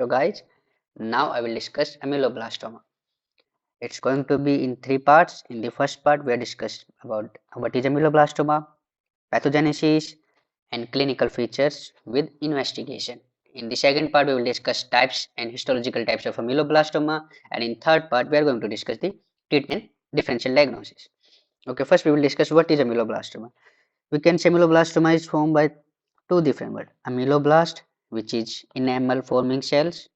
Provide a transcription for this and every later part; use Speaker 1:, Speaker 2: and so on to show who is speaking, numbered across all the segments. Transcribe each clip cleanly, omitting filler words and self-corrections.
Speaker 1: So guys, now I will discuss ameloblastoma. It's going to be in three parts. In the first part, we are discussed about what is ameloblastoma, pathogenesis, and clinical features with investigation. In the second part, we will discuss types and histological types of ameloblastoma, and in third part, we are going to discuss the treatment, differential diagnosis. Okay, first we will discuss what is ameloblastoma. We can say ameloblastoma is formed by two different words: ameloblast, which is enamel forming cells.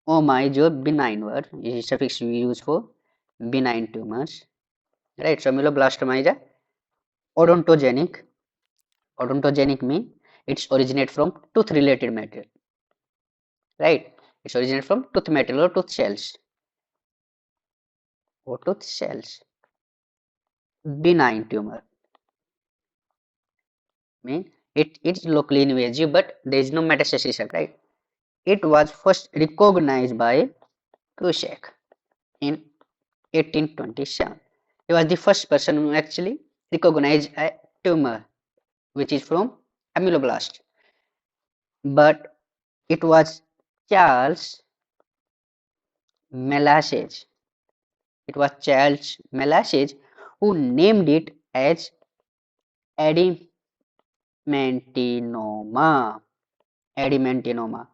Speaker 1: Oma is your benign word, is a suffix we use for benign tumors. Right, so ameloblastoma is a odontogenic. Odontogenic means it's originate from tooth related material. Right, it's originate from tooth material or tooth cells. Or tooth cells. Benign tumor means it is locally invasive, but there is no metastasis, right? It was first recognized by Kushek in 1827. He was the first person who actually recognized a tumor which is from ameloblast. But it was Charles Melasage. It was Charles Melasage who named it as adimentinoma. Adimentinoma,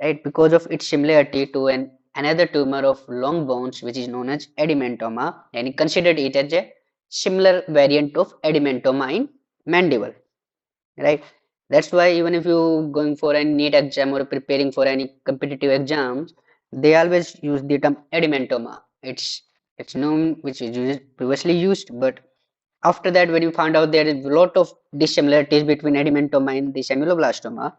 Speaker 1: right? Because of its similarity to another tumor of long bones, which is known as adimentoma, and he considered it as a similar variant of adimentoma in mandible, right? That's why even if you going for a NEET exam or preparing for any competitive exams, they always use the term adimentoma. It's known which is previously used, but after that when you found out there is a lot of dissimilarities between adimentoma and the ameloblastoma.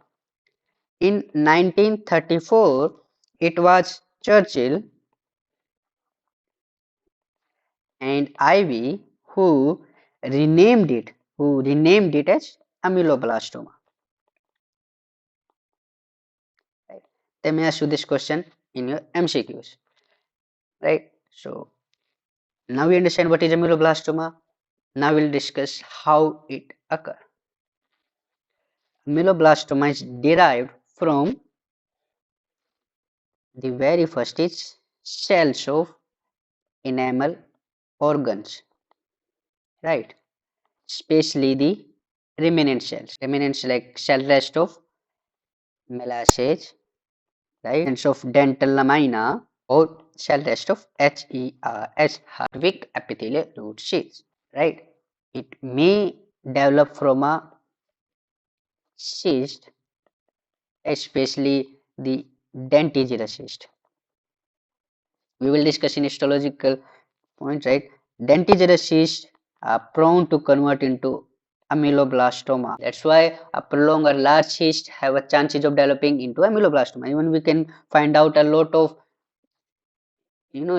Speaker 1: In 1934, it was Churchill and Ivy who renamed it as ameloblastoma. Right. They may ask you this question in your MCQs, right? So now we understand what is ameloblastoma. Now we'll discuss how it occurs. Ameloblastoma is derived from the very first is cells of enamel organs, right? Especially the remnant cells. Remnants like cell rest of melasage, right? Remnants of dental lamina or cell rest of HERS, Hartwig epithelial root sheaths, right? It may develop from a cyst, especially the dentigerous cyst. We will discuss in histological points, right? Dentigerous cysts are prone to convert into ameloblastoma. That's why a prolonged or large cyst have a chances of developing into ameloblastoma. Even we can find out a lot of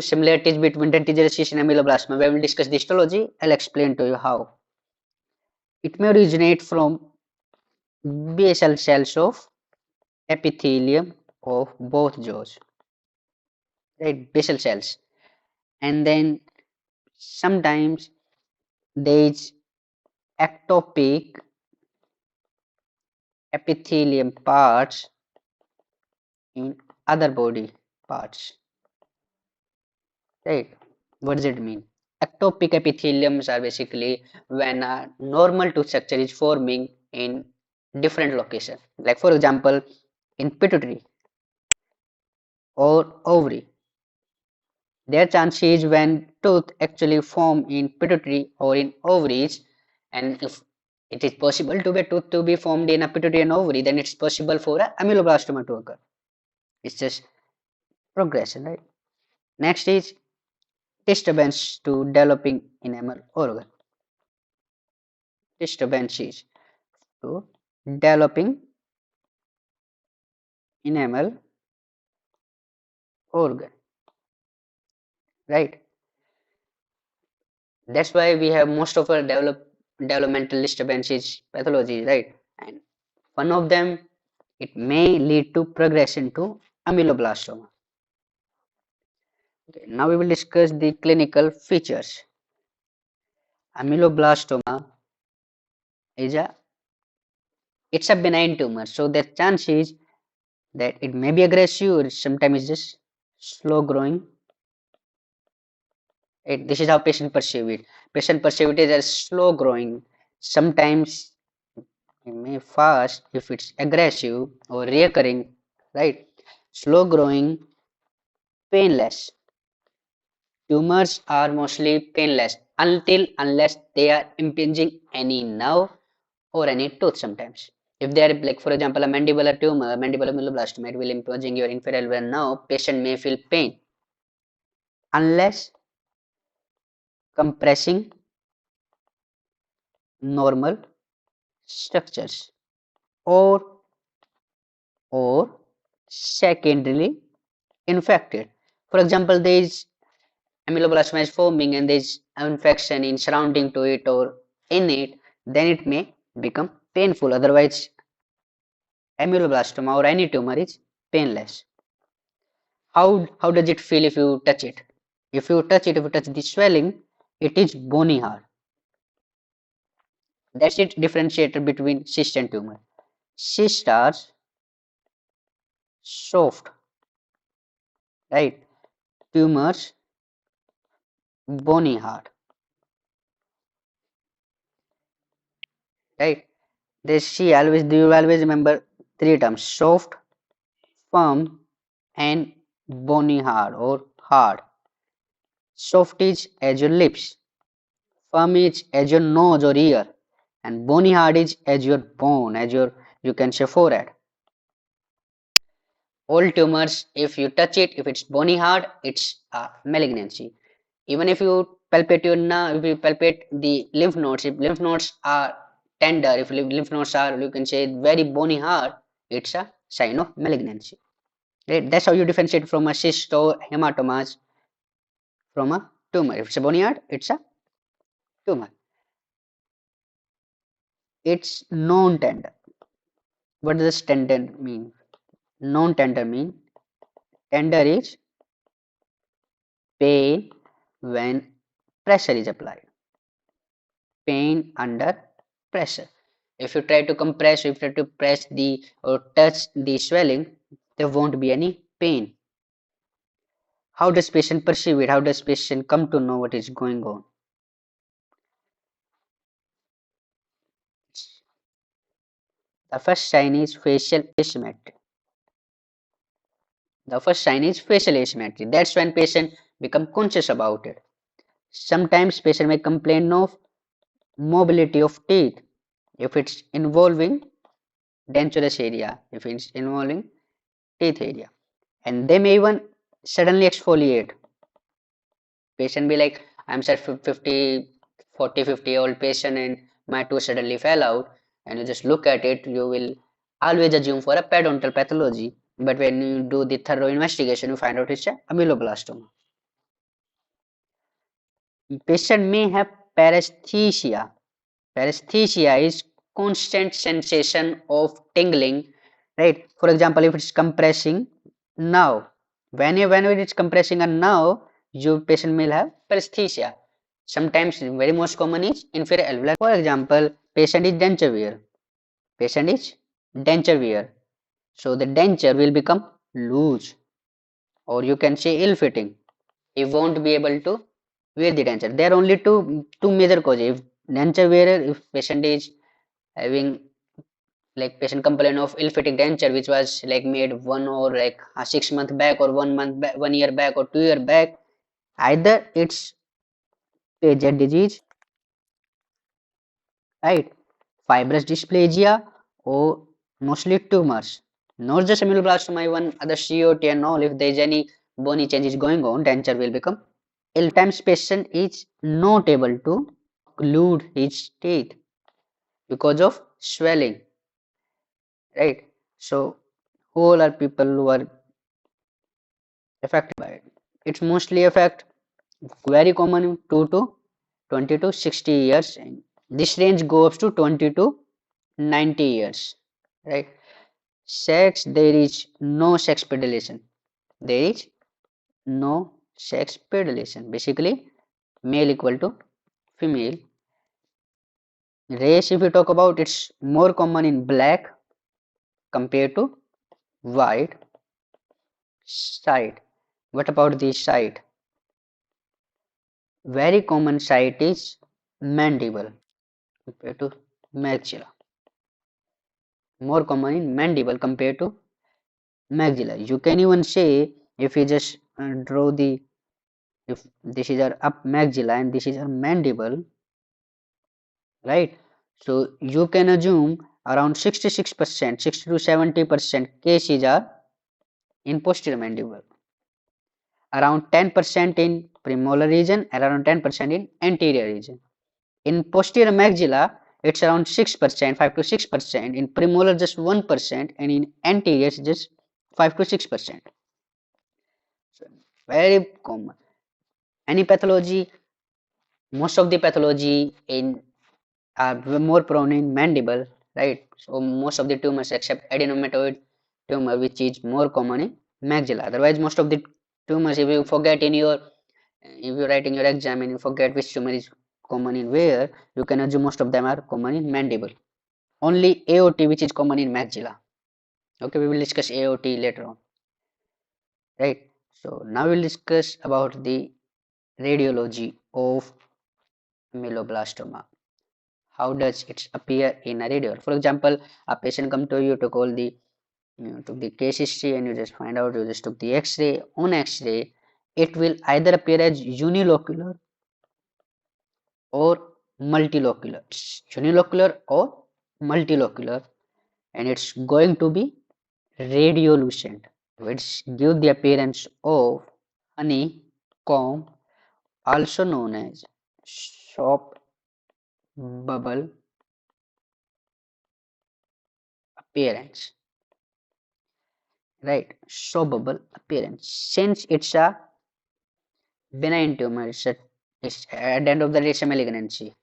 Speaker 1: similarities between dentigerous cyst and ameloblastoma. When we discuss the histology, I'll explain to you how. It may originate from basal cells of epithelium of both jaws, right? Basal cells, and then sometimes there is ectopic epithelium parts in other body parts, right? What does it mean? Ectopic epitheliums are basically when a normal tooth structure is forming in different location, like for example in pituitary or ovary. Their chance is when tooth actually form in pituitary or in ovaries, and if it is possible to be tooth to be formed in a pituitary and ovary, then it's possible for a ameloblastoma to occur. It's just progression, right? Next is disturbance to developing enamel organ. Disturbances to developing enamel organ, right? That's why we have most of our developmental disturbances pathology, right? And one of them, it may lead to progression to ameloblastoma. Okay, now we will discuss the clinical features. Ameloblastoma is it's a benign tumor, so the chance is that it may be aggressive or sometimes it's just slow growing. This is how patient perceive it. Patient perceive it as slow growing. Sometimes it may fast if it's aggressive or recurring, right? Slow growing, painless. Tumors are mostly painless unless they are impinging any nerve or any tooth sometimes. If they are like for example a mandibular tumor, mandibular ameloblastoma, it will impinging your inferior nerve, patient may feel pain unless compressing normal structures or secondarily infected. For example, there is ameloblastoma is forming and there is infection in surrounding to it or in it, then it may become painful. Otherwise, ameloblastoma or any tumor is painless. How does it feel if you touch it? If you touch it, if you touch the swelling, it is bony hard. That's it differentiator between cyst and tumor. Cysts are soft, right? Tumors bony hard, right? They see always you always remember three terms: soft, firm, and bony hard or hard. Soft is as your lips, firm is as your nose or ear, and bony hard is as your bone, as your you can say forehead. All tumors, if you touch it, if it's bony hard, it's a malignancy. Even if you palpate your nerve, if you palpate the lymph nodes, if lymph nodes are tender, if lymph nodes are, you can say, very bony hard, it's a sign of malignancy. Right? That's how you differentiate from a cyst or hematomas from a tumor. If it's a bony hard, it's a tumor. It's non-tender. What does tender mean? Non-tender mean tender is pain when pressure is applied. Pain under pressure. If you try to compress, if you try to press the or touch the swelling, there won't be any pain. How does patient perceive it? How does patient come to know what is going on? The first sign is facial asymmetry. The first sign is facial asymmetry. That's when patient become conscious about it. Sometimes patient may complain of mobility of teeth if it's involving dentures area, if it's involving teeth area, and they may even suddenly exfoliate. Patient be like, I'm said 50, 40, 50-year-old patient and my tooth suddenly fell out, and you just look at it, you will always assume for a periodontal pathology, but when you do the thorough investigation, you find out it's a ameloblastoma. Patient may have paresthesia. Paresthesia is constant sensation of tingling, right? For example, if it's compressing nerve, whenever it's compressing a nerve, your patient may have paresthesia. Sometimes very most common is inferior alveolar. For example, patient is denture wear. Patient is denture wear. So the denture will become loose, or you can say ill-fitting. He won't be able to wear the denture. There are only two major causes. If denture wearer, if patient is having like patient complaint of ill-fitting denture which was like made 6 month back or 1 month back, 1 year back or 2 year back, either it's paget disease, right? Fibrous dysplasia or mostly tumors. Not just ameloblastoma, even other COT and all. If there is any bony changes going on, denture will become ill. Times patient is not able to glued his teeth because of swelling, right? So whole are people who are affected by it. It's mostly affect very common 2 to 20 to 60 years. And this range goes to 20 to 90 years, right? Sex, there is no sex predation. There is no sex predation. Basically, male equal to female. Race, if we talk about, it's more common in black compared to wide site. What about the site? Very common site is mandible compared to maxilla. More common in mandible compared to maxilla. You can even say, if you just draw the, if this is our up maxilla and this is our mandible, right? So you can assume around 66%, 60 to 70% cases are in posterior mandible, around 10% in premolar region, and around 10% in anterior region. In posterior maxilla, it's around 6%, 5 to 6%. In premolar, just 1%, and in anterior, just 5 to 6%. So very common. Any pathology, most of the pathology in are more prone in mandible, right? So most of the tumors except adenomatoid tumor, which is more common in maxilla. Otherwise, most of the tumors, if you forget in your, if you write in your exam and you forget which tumor is common in where, you can assume most of them are common in mandible. Only AOT which is common in maxilla. Okay, we will discuss AOT later on, right? So now we'll discuss about the radiology of ameloblastoma. How does it appear in a radiol? For example, a patient come to you to call the, took the case history, and you just find out, you just took the x-ray. On x-ray, it will either appear as unilocular or multilocular, unilocular or multilocular, and it's going to be radiolucent, which give the appearance of honeycomb, also known as soap bubble appearance, right? Soap bubble appearance. Since it's a benign tumor, it's at the end of the day, it's a malignancy,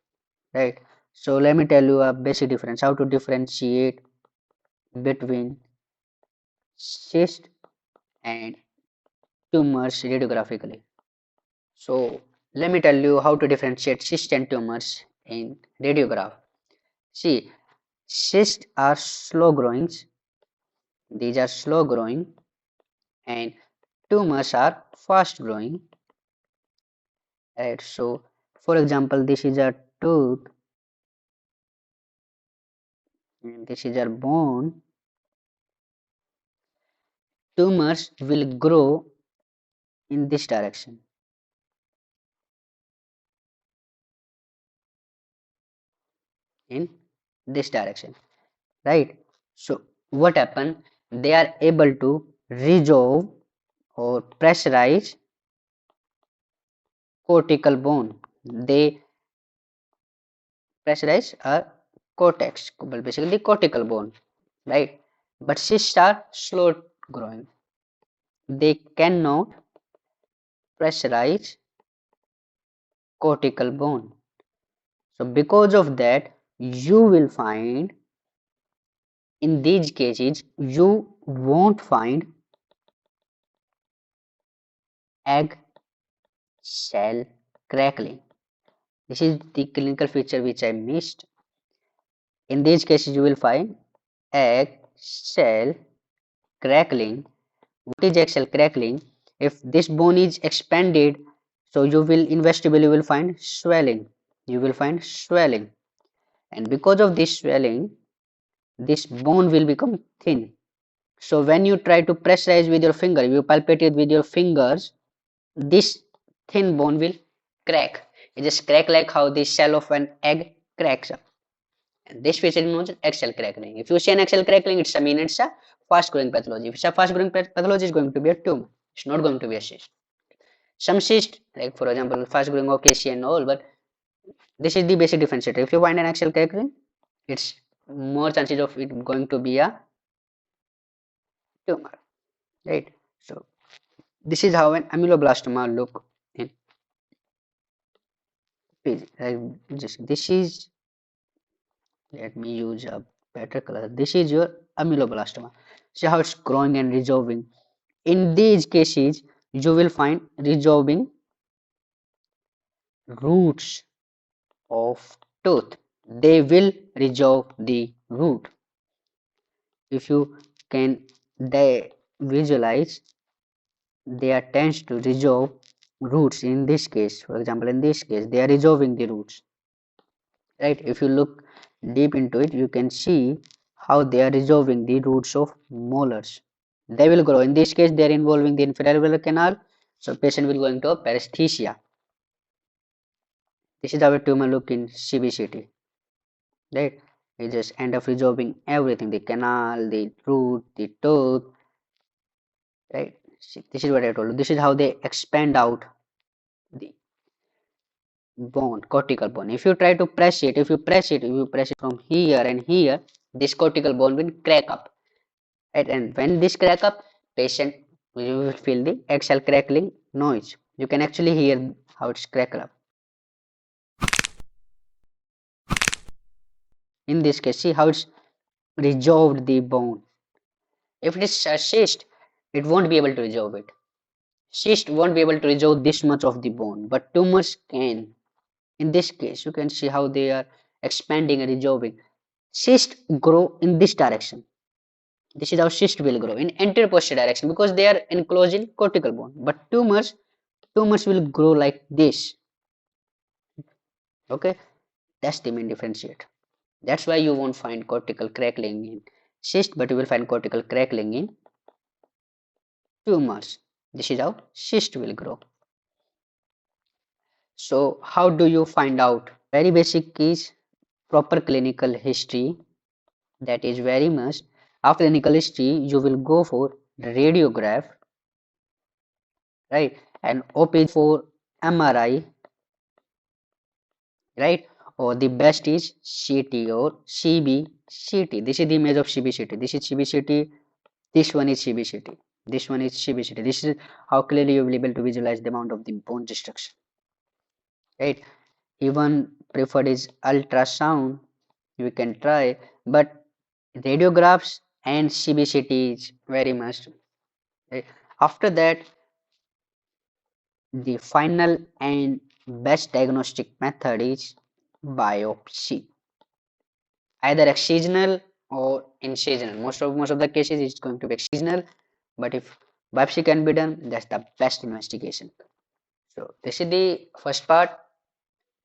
Speaker 1: right? So let me tell you a basic difference, how to differentiate between cyst and tumors radiographically. So let me tell you how to differentiate cyst and tumors in radiograph. See, cysts are slow growing, these are slow growing, and tumors are fast growing, right? So for example, this is a tooth and this is our bone. Tumors will grow in this direction, in this direction, right? So what happen? They are able to resolve or pressurize cortical bone. They pressurize a cortex, well, basically the cortical bone, right? But cysts are slow growing. They cannot pressurize cortical bone. So because of that, you will find in these cases, you won't find egg cell crackling. This is the clinical feature which I missed. In these cases, you will find egg cell crackling. What is egg cell crackling? If this bone is expanded, so you will investibly you will find swelling. You will find swelling, and because of this swelling, this bone will become thin. So when you try to pressurize with your finger, you palpate it with your fingers, this thin bone will crack. It just crack like how the shell of an egg cracks up. And this feature is known as axal crackling. If you see an axal crackling, it's a fast growing pathology. If it's a fast growing pathology, it's going to be a tumor. It's not going to be a cyst. Some cyst, like for example, fast growing OKC and all, but this is the basic differentiator. If you find an axal crackling, it's more chances of it going to be a tumor, right? So this is how an ameloblastoma look in physics. Just this is, let me use a better color. This is your ameloblastoma. See how it's growing and resolving. In these cases, you will find resolving roots of tooth. They will resolve the root. If you can they visualize they tends to resolve roots. In this case, for example, in this case they are resolving the roots, right? If you look deep into it, you can see how they are resolving the roots of molars. They will grow. In this case, they are involving the inferior canal, so patient will go into a paresthesia. This is how a tumor look in CBCT, right? You just end up resolving everything, the canal, the root, the tooth, right? See, this is what I told you. This is how they expand out the bone, cortical bone. If you try to press it, if you press it from here and here, this cortical bone will crack up, right? And when this crack up, patient you will feel the exhale crackling noise. You can actually hear how it's cracked up. In this case, see how it's resolved the bone. If it is a cyst, it won't be able to resolve it. Cyst won't be able to resolve this much of the bone, but tumors can. In this case, you can see how they are expanding and resolving. Cysts grow in this direction. This is how cyst will grow in anterior posterior direction because they are enclosed in cortical bone. But tumors will grow like this. Okay, that's the main differentiate. That's why you won't find cortical crackling in cyst, but you will find cortical crackling in tumors. This is how cyst will grow. So how do you find out? Very basic is proper clinical history. That is very must. After clinical history, you will go for radiograph, right? And OP for MRI, right? Or the best is CT or CBCT. This is the image of CBCT. This is CBCT. This one is CBCT. This one is CBCT. This is how clearly you will be able to visualize the amount of the bone destruction, right? Even preferred is ultrasound. You can try, but radiographs and CBCT is very must. Right? After that, the final and best diagnostic method is biopsy, either excisional or incisional. Most of the cases it's going to be excisional, but if biopsy can be done, that's the best investigation. So this is the first part.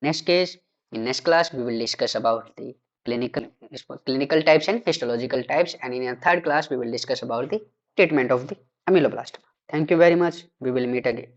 Speaker 1: Next case, in next class we will discuss about the clinical types and histological types, and in a third class we will discuss about the treatment of the ameloblastoma. Thank you very much. We will meet again.